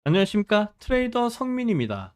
안녕하십니까? 트레이더 성민입니다.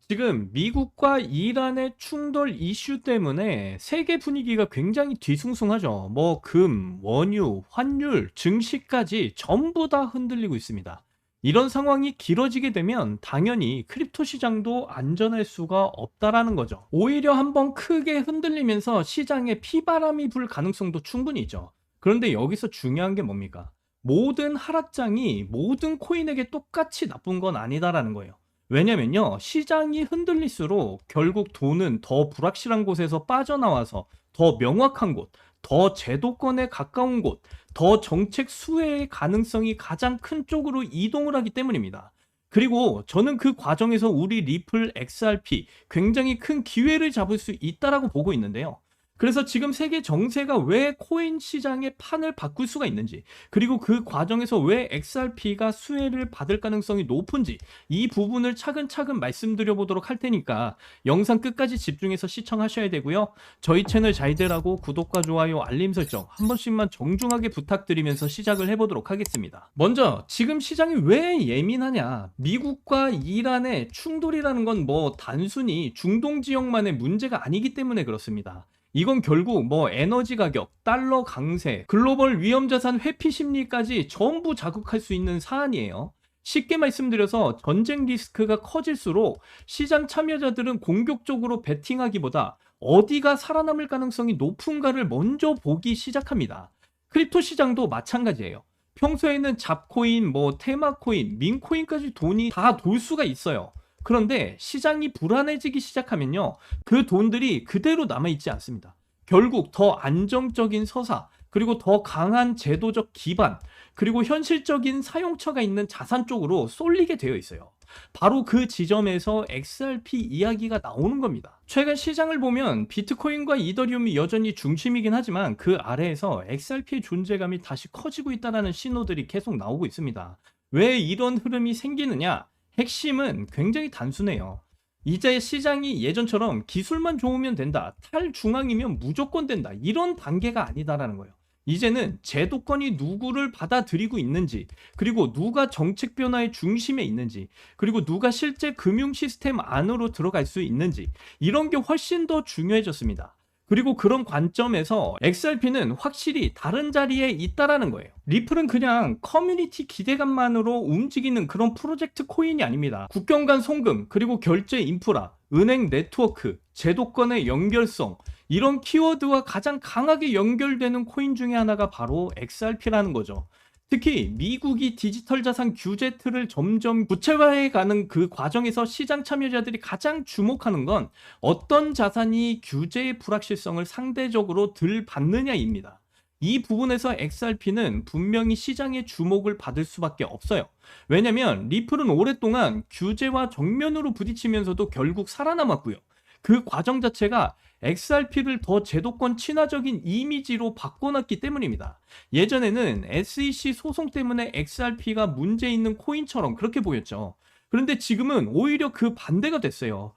지금 미국과 이란의 충돌 이슈 때문에 세계 분위기가 굉장히 뒤숭숭하죠. 금, 원유, 환율, 증시까지 전부 다 흔들리고 있습니다. 이런 상황이 길어지게 되면 당연히 크립토 시장도 안전할 수가 없다라는 거죠. 오히려 한번 크게 흔들리면서 시장에 피바람이 불 가능성도 충분히 있죠. 그런데 여기서 중요한 게 뭡니까? 모든 하락장이 모든 코인에게 똑같이 나쁜 건 아니다라는 거예요. 왜냐면요, 시장이 흔들릴수록 결국 돈은 더 불확실한 곳에서 빠져나와서 더 명확한 곳, 더 제도권에 가까운 곳, 더 정책 수혜의 가능성이 가장 큰 쪽으로 이동을 하기 때문입니다. 그리고 저는 그 과정에서 우리 리플 XRP 굉장히 큰 기회를 잡을 수 있다라고 보고 있는데요. 그래서 지금 세계 정세가 왜 코인 시장의 판을 바꿀 수가 있는지, 그리고 그 과정에서 왜 XRP가 수혜를 받을 가능성이 높은지, 이 부분을 차근차근 말씀드려 보도록 할 테니까 영상 끝까지 집중해서 시청하셔야 되고요. 저희 채널 잘되라고 구독과 좋아요, 알림 설정 한 번씩만 정중하게 부탁드리면서 시작을 해보도록 하겠습니다. 먼저 지금 시장이 왜 예민하냐? 미국과 이란의 충돌이라는 건 단순히 중동 지역만의 문제가 아니기 때문에 그렇습니다. 이건 결국 에너지 가격, 달러 강세, 글로벌 위험자산 회피 심리까지 전부 자극할 수 있는 사안이에요. 쉽게 말씀드려서 전쟁 리스크가 커질수록 시장 참여자들은 공격적으로 베팅하기보다 어디가 살아남을 가능성이 높은가를 먼저 보기 시작합니다. 크립토 시장도 마찬가지예요. 평소에는 잡코인, 테마코인, 민코인까지 돈이 다 돌 수가 있어요. 그런데 시장이 불안해지기 시작하면요, 그 돈들이 그대로 남아있지 않습니다. 결국 더 안정적인 서사, 그리고 더 강한 제도적 기반, 그리고 현실적인 사용처가 있는 자산 쪽으로 쏠리게 되어 있어요. 바로 그 지점에서 XRP 이야기가 나오는 겁니다. 최근 시장을 보면 비트코인과 이더리움이 여전히 중심이긴 하지만 그 아래에서 XRP의 존재감이 다시 커지고 있다는 신호들이 계속 나오고 있습니다. 왜 이런 흐름이 생기느냐? 핵심은 굉장히 단순해요. 이제 시장이 예전처럼 기술만 좋으면 된다, 탈중앙이면 무조건 된다, 이런 단계가 아니다라는 거예요. 이제는 제도권이 누구를 받아들이고 있는지, 그리고 누가 정책 변화의 중심에 있는지, 그리고 누가 실제 금융 시스템 안으로 들어갈 수 있는지, 이런 게 훨씬 더 중요해졌습니다. 그리고 그런 관점에서 XRP는 확실히 다른 자리에 있다라는 거예요. 리플은 그냥 커뮤니티 기대감만으로 움직이는 그런 프로젝트 코인이 아닙니다. 국경 간 송금, 그리고 결제 인프라, 은행 네트워크, 제도권의 연결성, 이런 키워드와 가장 강하게 연결되는 코인 중에 하나가 바로 XRP라는 거죠. 특히 미국이 디지털 자산 규제 틀을 점점 구체화해 가는 그 과정에서 시장 참여자들이 가장 주목하는 건 어떤 자산이 규제의 불확실성을 상대적으로 덜 받느냐입니다. 이 부분에서 XRP는 분명히 시장의 주목을 받을 수밖에 없어요. 왜냐면 리플은 오랫동안 규제와 정면으로 부딪히면서도 결국 살아남았고요. 그 과정 자체가 XRP를 더 제도권 친화적인 이미지로 바꿔놨기 때문입니다. 예전에는 SEC 소송 때문에 XRP가 문제 있는 코인처럼 그렇게 보였죠. 그런데 지금은 오히려 그 반대가 됐어요.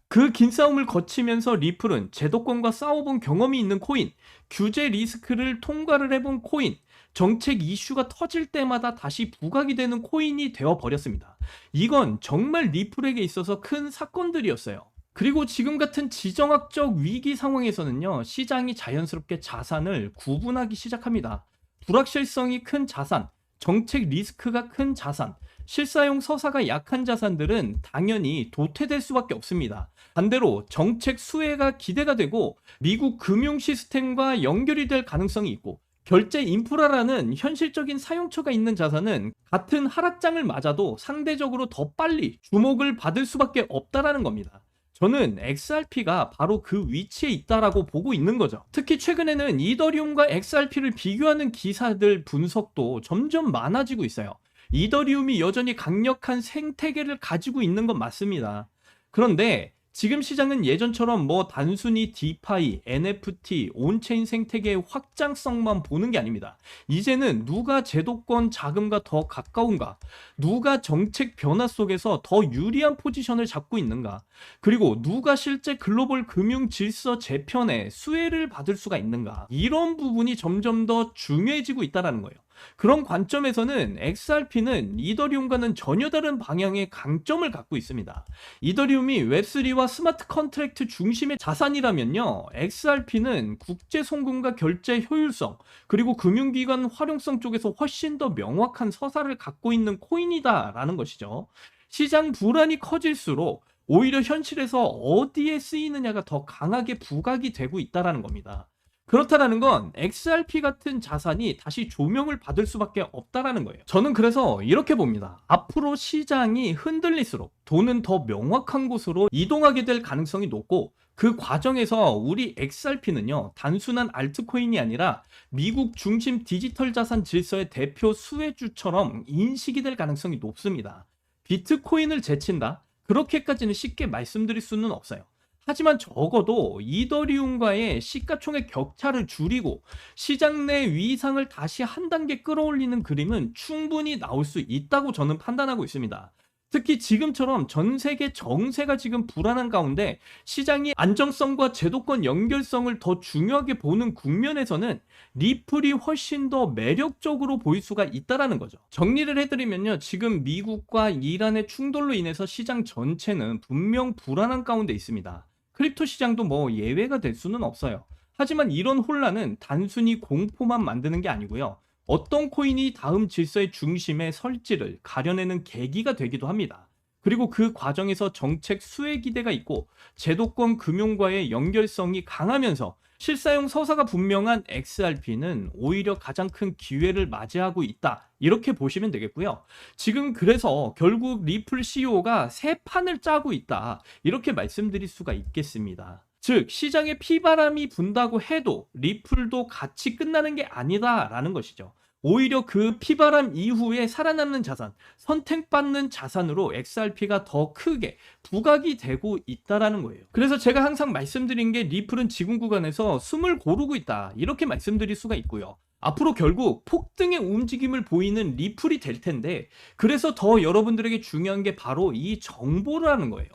그 긴 싸움을 거치면서 리플은 제도권과 싸워본 경험이 있는 코인, 규제 리스크를 통과를 해본 코인, 정책 이슈가 터질 때마다 다시 부각이 되는 코인이 되어버렸습니다. 이건 정말 리플에게 있어서 큰 사건들이었어요. 그리고 지금 같은 지정학적 위기 상황에서는요, 시장이 자연스럽게 자산을 구분하기 시작합니다. 불확실성이 큰 자산, 정책 리스크가 큰 자산, 실사용 서사가 약한 자산들은 당연히 도태될 수밖에 없습니다. 반대로 정책 수혜가 기대가 되고 미국 금융 시스템과 연결이 될 가능성이 있고 결제 인프라라는 현실적인 사용처가 있는 자산은 같은 하락장을 맞아도 상대적으로 더 빨리 주목을 받을 수밖에 없다라는 겁니다. 저는 XRP가 바로 그 위치에 있다라고 보고 있는 거죠. 특히 최근에는 이더리움과 XRP를 비교하는 기사들 분석도 점점 많아지고 있어요. 이더리움이 여전히 강력한 생태계를 가지고 있는 건 맞습니다. 그런데 지금 시장은 예전처럼 단순히 디파이, NFT, 온체인 생태계의 확장성만 보는 게 아닙니다. 이제는 누가 제도권 자금과 더 가까운가, 누가 정책 변화 속에서 더 유리한 포지션을 잡고 있는가, 그리고 누가 실제 글로벌 금융 질서 재편에 수혜를 받을 수가 있는가, 이런 부분이 점점 더 중요해지고 있다는 거예요. 그런 관점에서는 XRP는 이더리움과는 전혀 다른 방향의 강점을 갖고 있습니다. 이더리움이 웹3와 스마트 컨트랙트 중심의 자산이라면요, XRP는 국제 송금과 결제 효율성, 그리고 금융기관 활용성 쪽에서 훨씬 더 명확한 서사를 갖고 있는 코인이다라는 것이죠. 시장 불안이 커질수록 오히려 현실에서 어디에 쓰이느냐가 더 강하게 부각이 되고 있다는 겁니다. 그렇다라는 건 XRP 같은 자산이 다시 조명을 받을 수밖에 없다라는 거예요. 저는 그래서 이렇게 봅니다. 앞으로 시장이 흔들릴수록 돈은 더 명확한 곳으로 이동하게 될 가능성이 높고, 그 과정에서 우리 XRP는요, 단순한 알트코인이 아니라 미국 중심 디지털 자산 질서의 대표 수혜주처럼 인식이 될 가능성이 높습니다. 비트코인을 제친다? 그렇게까지는 쉽게 말씀드릴 수는 없어요. 하지만 적어도 이더리움과의 시가총액 격차를 줄이고 시장 내 위상을 다시 한 단계 끌어올리는 그림은 충분히 나올 수 있다고 저는 판단하고 있습니다. 특히 지금처럼 전 세계 정세가 지금 불안한 가운데 시장이 안정성과 제도권 연결성을 더 중요하게 보는 국면에서는 리플이 훨씬 더 매력적으로 보일 수가 있다는 거죠. 정리를 해드리면요, 지금 미국과 이란의 충돌로 인해서 시장 전체는 분명 불안한 가운데 있습니다. 크립토 시장도 뭐 예외가 될 수는 없어요. 하지만 이런 혼란은 단순히 공포만 만드는 게 아니고요, 어떤 코인이 다음 질서의 중심에 설지를 가려내는 계기가 되기도 합니다. 그리고 그 과정에서 정책 수혜 기대가 있고 제도권 금융과의 연결성이 강하면서 실사용 서사가 분명한 XRP는 오히려 가장 큰 기회를 맞이하고 있다, 이렇게 보시면 되겠고요. 지금 그래서 결국 리플 CEO가 새 판을 짜고 있다, 이렇게 말씀드릴 수가 있겠습니다. 즉 시장에 피바람이 분다고 해도 리플도 같이 끝나는 게 아니다라는 것이죠. 오히려 그 피바람 이후에 살아남는 자산, 선택받는 자산으로 XRP가 더 크게 부각이 되고 있다라는 거예요. 그래서 제가 항상 말씀드린 게 리플은 지금 구간에서 숨을 고르고 있다, 이렇게 말씀드릴 수가 있고요. 앞으로 결국 폭등의 움직임을 보이는 리플이 될 텐데, 그래서 더 여러분들에게 중요한 게 바로 이 정보라는 거예요.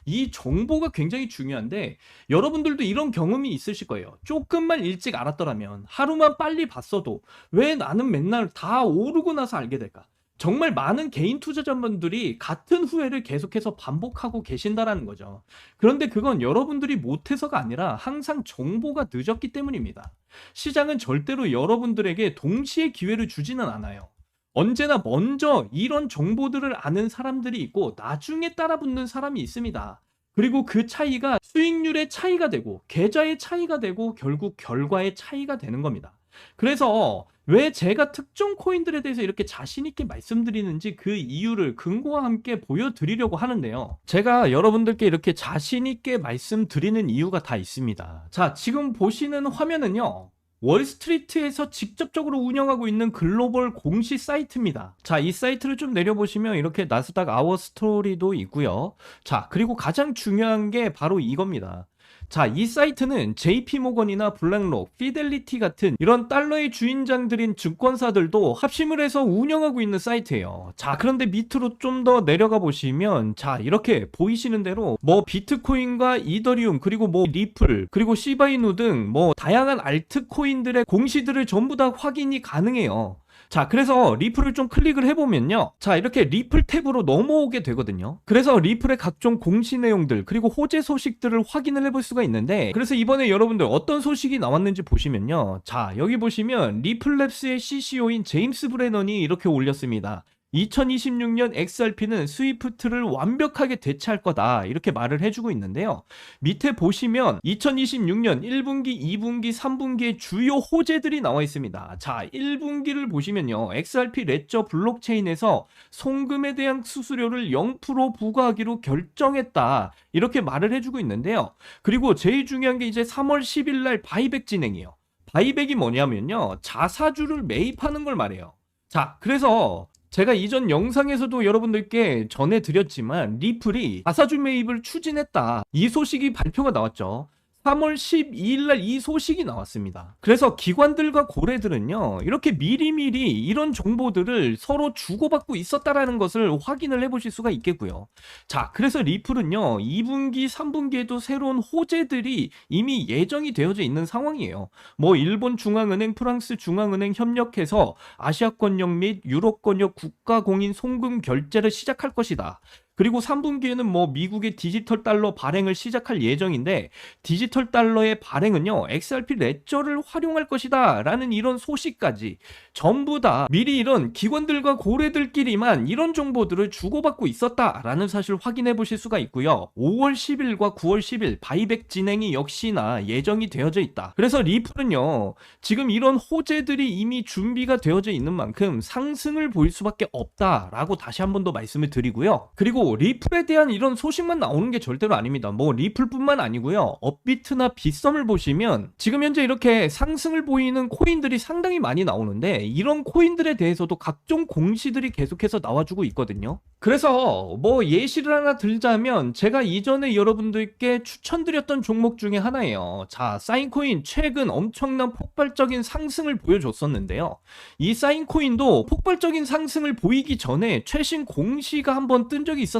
이 정보가 굉장히 중요한데, 여러분들도 이런 경험이 있으실 거예요. 조금만 일찍 알았더라면, 하루만 빨리 봤어도 왜 나는 맨날 다 오르고 나서 알게 될까? 정말 많은 개인 투자자분들이 같은 후회를 계속해서 반복하고 계신다라는 거죠. 그런데 그건 여러분들이 못해서가 아니라 항상 정보가 늦었기 때문입니다. 시장은 절대로 여러분들에게 동시에 기회를 주지는 않아요. 언제나 먼저 이런 정보들을 아는 사람들이 있고 나중에 따라붙는 사람이 있습니다. 그리고 그 차이가 수익률의 차이가 되고 계좌의 차이가 되고 결국 결과의 차이가 되는 겁니다. 그래서 왜 제가 특정 코인들에 대해서 이렇게 자신 있게 말씀드리는지 그 이유를 근거와 함께 보여드리려고 하는데요. 제가 여러분들께 이렇게 자신 있게 말씀드리는 이유가 다 있습니다. 자, 지금 보시는 화면은요, 월스트리트에서 직접적으로 운영하고 있는 글로벌 공시 사이트입니다. 자, 이 사이트를 좀 내려보시면 이렇게 나스닥 아워 스토리도 있고요. 자, 그리고 가장 중요한 게 바로 이겁니다. 자, 이 사이트는 JP모건이나 블랙록, 피델리티 같은 이런 달러의 주인장들인 증권사들도 합심을 해서 운영하고 있는 사이트예요. 자, 그런데 밑으로 좀 더 내려가 보시면, 자, 이렇게 보이시는 대로 뭐 비트코인과 이더리움, 그리고 뭐 리플, 그리고 시바이누 등 뭐 다양한 알트코인들의 공시들을 전부 다 확인이 가능해요. 자, 그래서 리플을 좀 클릭을 해보면요, 자, 이렇게 리플 탭으로 넘어오게 되거든요. 그래서 리플의 각종 공시 내용들, 그리고 호재 소식들을 확인을 해볼 수가 있는데, 그래서 이번에 여러분들 어떤 소식이 나왔는지 보시면요, 자, 여기 보시면 리플랩스의 CCO인 제임스 브레넌이 이렇게 올렸습니다. 2026년 XRP는 스위프트를 완벽하게 대체할 거다, 이렇게 말을 해주고 있는데요. 밑에 보시면 2026년 1분기, 2분기, 3분기의 주요 호재들이 나와 있습니다. 자, 1분기를 보시면요, XRP 레저 블록체인에서 송금에 대한 수수료를 0% 부과하기로 결정했다, 이렇게 말을 해주고 있는데요. 그리고 제일 중요한 게 이제 3월 10일 날 바이백 진행이에요. 바이백이 뭐냐면요, 자사주를 매입하는 걸 말해요. 자, 그래서 제가 이전 영상에서도 여러분들께 전해드렸지만 리플이 자사주 매입을 추진했다, 이 소식이 발표가 나왔죠. 3월 12일 날 이 소식이 나왔습니다. 그래서 기관들과 고래들은요, 이렇게 미리미리 이런 정보들을 서로 주고받고 있었다라는 것을 확인을 해보실 수가 있겠고요. 자, 그래서 리플은요, 2분기, 3분기에도 새로운 호재들이 이미 예정이 되어져 있는 상황이에요. 뭐 일본 중앙은행, 프랑스 중앙은행 협력해서 아시아권역 및 유럽권역 국가공인 송금 결제를 시작할 것이다. 그리고 3분기에는 뭐 미국의 디지털 달러 발행을 시작할 예정인데, 디지털 달러의 발행은요, XRP 레저를 활용할 것이다 라는 이런 소식까지 전부 다 미리 이런 기관들과 고래들끼리만 이런 정보들을 주고받고 있었다라는 사실을 확인해 보실 수가 있고요. 5월 10일과 9월 10일 바이백 진행이 역시나 예정이 되어져 있다. 그래서 리플은요, 지금 이런 호재들이 이미 준비가 되어져 있는 만큼 상승을 보일 수밖에 없다라고 다시 한 번 더 말씀을 드리고요. 그리고 리플에 대한 이런 소식만 나오는 게 절대로 아닙니다. 뭐 리플뿐만 아니고요, 업비트나 빗썸을 보시면 지금 현재 이렇게 상승을 보이는 코인들이 상당히 많이 나오는데, 이런 코인들에 대해서도 각종 공시들이 계속해서 나와주고 있거든요. 그래서 뭐 예시를 하나 들자면, 제가 이전에 여러분들께 추천드렸던 종목 중에 하나예요. 자, 사인코인 최근 엄청난 폭발적인 상승을 보여줬었는데요, 이 사인코인도 폭발적인 상승을 보이기 전에 최신 공시가 한번 뜬 적이 있었어요.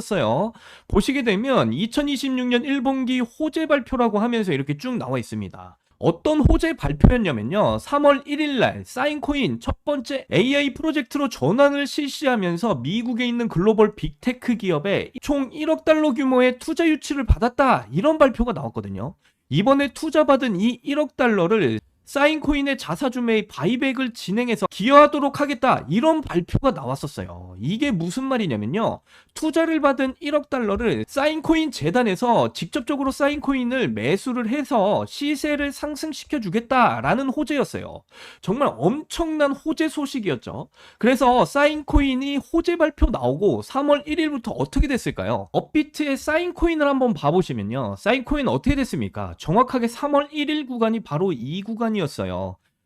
보시게 되면 2026년 1분기 호재 발표라고 하면서 이렇게 쭉 나와 있습니다. 어떤 호재 발표였냐면요, 3월 1일날 사인코인 첫 번째 AI 프로젝트로 전환을 실시하면서 미국에 있는 글로벌 빅테크 기업에 총 1억 달러 규모의 투자 유치를 받았다, 이런 발표가 나왔거든요. 이번에 투자받은 이 1억 달러를 사인코인의 자사주 매입 바이백을 진행해서 기여하도록 하겠다, 이런 발표가 나왔었어요. 이게 무슨 말이냐면요, 투자를 받은 1억 달러를 사인코인 재단에서 직접적으로 사인코인을 매수를 해서 시세를 상승시켜 주겠다라는 호재였어요. 정말 엄청난 호재 소식이었죠. 그래서 사인코인이 호재 발표 나오고 3월 1일부터 어떻게 됐을까요? 업비트의 사인코인을 한번 봐보시면요, 사인코인 어떻게 됐습니까? 정확하게 3월 1일 구간이 바로 이 구간이었어요.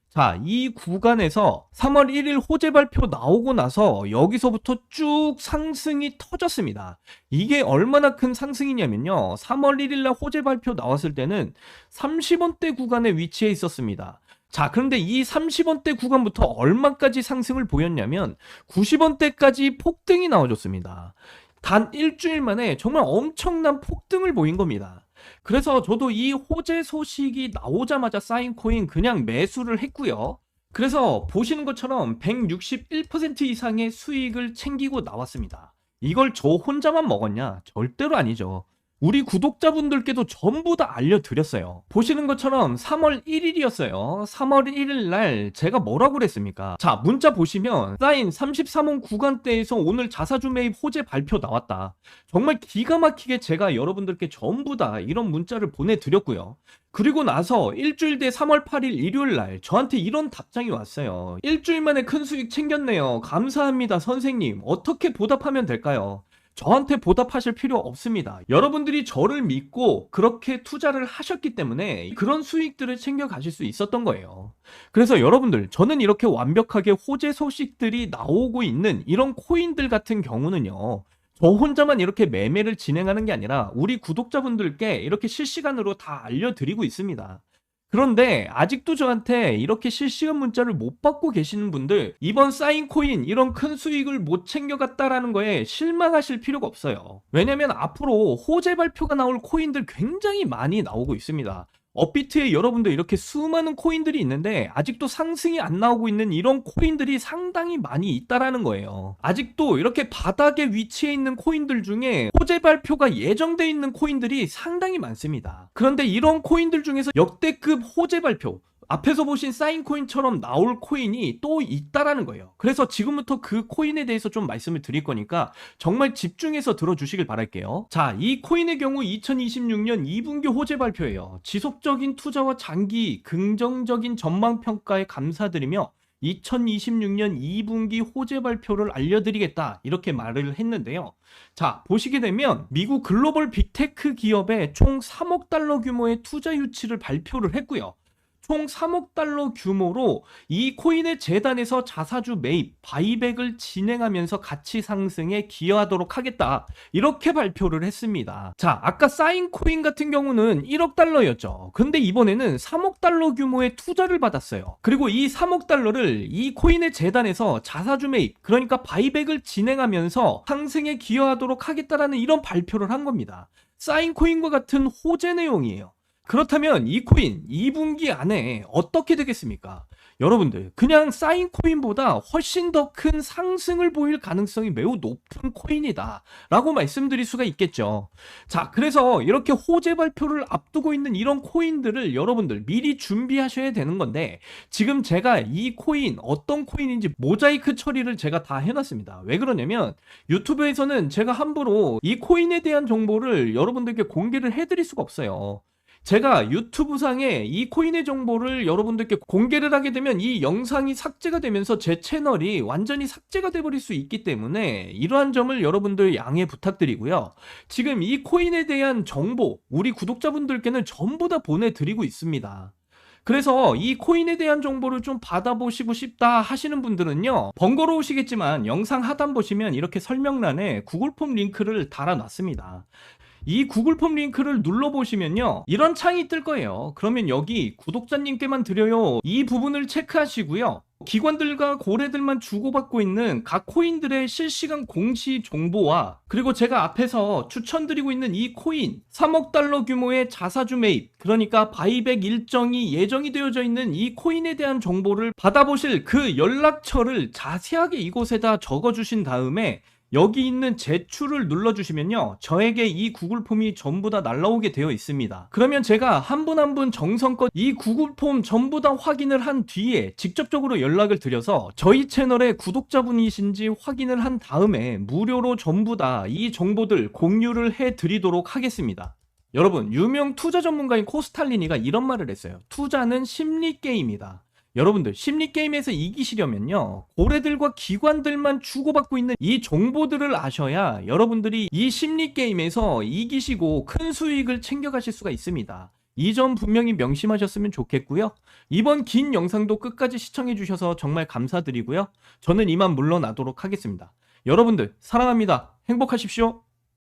자, 이 구간에서 3월 1일 호재 발표 나오고 나서 여기서부터 쭉 상승이 터졌습니다. 이게 얼마나 큰 상승이냐면요, 3월 1일 날 호재 발표 나왔을 때는 30원대 구간에 위치해 있었습니다. 자, 그런데 이 30원대 구간부터 얼마까지 상승을 보였냐면 90원대까지 폭등이 나와줬습니다. 단 일주일 만에 정말 엄청난 폭등을 보인 겁니다. 그래서 저도 이 호재 소식이 나오자마자 사인코인 그냥 매수를 했고요. 그래서 보시는 것처럼 161% 이상의 수익을 챙기고 나왔습니다. 이걸 저 혼자만 먹었냐? 절대로 아니죠. 우리 구독자분들께도 전부 다 알려드렸어요. 보시는 것처럼 3월 1일이었어요. 3월 1일 날 제가 뭐라고 그랬습니까? 자, 문자 보시면 사인 33원 구간대에서 오늘 자사주 매입 호재 발표 나왔다. 정말 기가 막히게 제가 여러분들께 전부 다 이런 문자를 보내드렸고요. 그리고 나서 일주일 뒤 3월 8일 일요일 날 저한테 이런 답장이 왔어요. 일주일 만에 큰 수익 챙겼네요. 감사합니다, 선생님. 어떻게 보답하면 될까요? 저한테 보답하실 필요 없습니다. 여러분들이 저를 믿고 그렇게 투자를 하셨기 때문에 그런 수익들을 챙겨 가실 수 있었던 거예요. 그래서 여러분들, 저는 이렇게 완벽하게 호재 소식들이 나오고 있는 이런 코인들 같은 경우는요, 저 혼자만 이렇게 매매를 진행하는 게 아니라 우리 구독자분들께 이렇게 실시간으로 다 알려드리고 있습니다. 그런데 아직도 저한테 이렇게 실시간 문자를 못 받고 계시는 분들, 이번 사인코인 이런 큰 수익을 못 챙겨갔다라는 거에 실망하실 필요가 없어요. 왜냐면 앞으로 호재 발표가 나올 코인들 굉장히 많이 나오고 있습니다. 업비트에 여러분들 이렇게 수많은 코인들이 있는데 아직도 상승이 안 나오고 있는 이런 코인들이 상당히 많이 있다라는 거예요. 아직도 이렇게 바닥에 위치해 있는 코인들 중에 호재 발표가 예정돼 있는 코인들이 상당히 많습니다. 그런데 이런 코인들 중에서 역대급 호재 발표, 앞에서 보신 사인코인처럼 나올 코인이 또 있다라는 거예요. 그래서 지금부터 그 코인에 대해서 좀 말씀을 드릴 거니까 정말 집중해서 들어주시길 바랄게요. 자, 이 코인의 경우 2026년 2분기 호재 발표예요. 지속적인 투자와 장기 긍정적인 전망 평가에 감사드리며 2026년 2분기 호재 발표를 알려드리겠다, 이렇게 말을 했는데요. 자, 보시게 되면 미국 글로벌 빅테크 기업에 총 3억 달러 규모의 투자 유치를 발표를 했고요. 총 3억 달러 규모로 이 코인의 재단에서 자사주 매입, 바이백을 진행하면서 가치 상승에 기여하도록 하겠다. 이렇게 발표를 했습니다. 자, 아까 사인 코인 같은 경우는 1억 달러였죠. 근데 이번에는 3억 달러 규모의 투자를 받았어요. 그리고 이 3억 달러를 이 코인의 재단에서 자사주 매입, 그러니까 바이백을 진행하면서 상승에 기여하도록 하겠다라는 이런 발표를 한 겁니다. 사인 코인과 같은 호재 내용이에요. 그렇다면 이 코인 2분기 안에 어떻게 되겠습니까? 여러분들, 그냥 사인 코인보다 훨씬 더 큰 상승을 보일 가능성이 매우 높은 코인이다 라고 말씀드릴 수가 있겠죠. 자, 그래서 이렇게 호재 발표를 앞두고 있는 이런 코인들을 여러분들 미리 준비하셔야 되는 건데, 지금 제가 이 코인 어떤 코인인지 모자이크 처리를 제가 다 해놨습니다. 왜 그러냐면 유튜브에서는 제가 함부로 이 코인에 대한 정보를 여러분들께 공개를 해드릴 수가 없어요. 제가 유튜브상에 이 코인의 정보를 여러분들께 공개를 하게 되면 이 영상이 삭제가 되면서 제 채널이 완전히 삭제가 돼버릴 수 있기 때문에 이러한 점을 여러분들 양해 부탁드리고요. 지금 이 코인에 대한 정보 우리 구독자분들께는 전부 다 보내드리고 있습니다. 그래서 이 코인에 대한 정보를 좀 받아보시고 싶다 하시는 분들은요, 번거로우시겠지만 영상 하단 보시면 이렇게 설명란에 구글 폼 링크를 달아놨습니다. 이 구글 폼 링크를 눌러보시면요, 이런 창이 뜰 거예요. 그러면 여기 구독자님께만 드려요, 이 부분을 체크하시고요. 기관들과 고래들만 주고받고 있는 각 코인들의 실시간 공시 정보와, 그리고 제가 앞에서 추천드리고 있는 이 코인 3억 달러 규모의 자사주 매입, 그러니까 바이백 일정이 예정이 되어져 있는 이 코인에 대한 정보를 받아보실 그 연락처를 자세하게 이곳에다 적어주신 다음에 여기 있는 제출을 눌러주시면요, 저에게 이 구글 폼이 전부 다 날라오게 되어 있습니다. 그러면 제가 한 분 한 분 정성껏 이 구글 폼 전부 다 확인을 한 뒤에 직접적으로 연락을 드려서 저희 채널의 구독자분이신지 확인을 한 다음에 무료로 전부 다 이 정보들 공유를 해드리도록 하겠습니다. 여러분, 유명 투자 전문가인 코스탈리니가 이런 말을 했어요. 투자는 심리게임이다. 여러분들, 심리게임에서 이기시려면요, 고래들과 기관들만 주고받고 있는 이 정보들을 아셔야 여러분들이 이 심리게임에서 이기시고 큰 수익을 챙겨가실 수가 있습니다. 이 점 분명히 명심하셨으면 좋겠고요. 이번 긴 영상도 끝까지 시청해주셔서 정말 감사드리고요. 저는 이만 물러나도록 하겠습니다. 여러분들, 사랑합니다. 행복하십시오.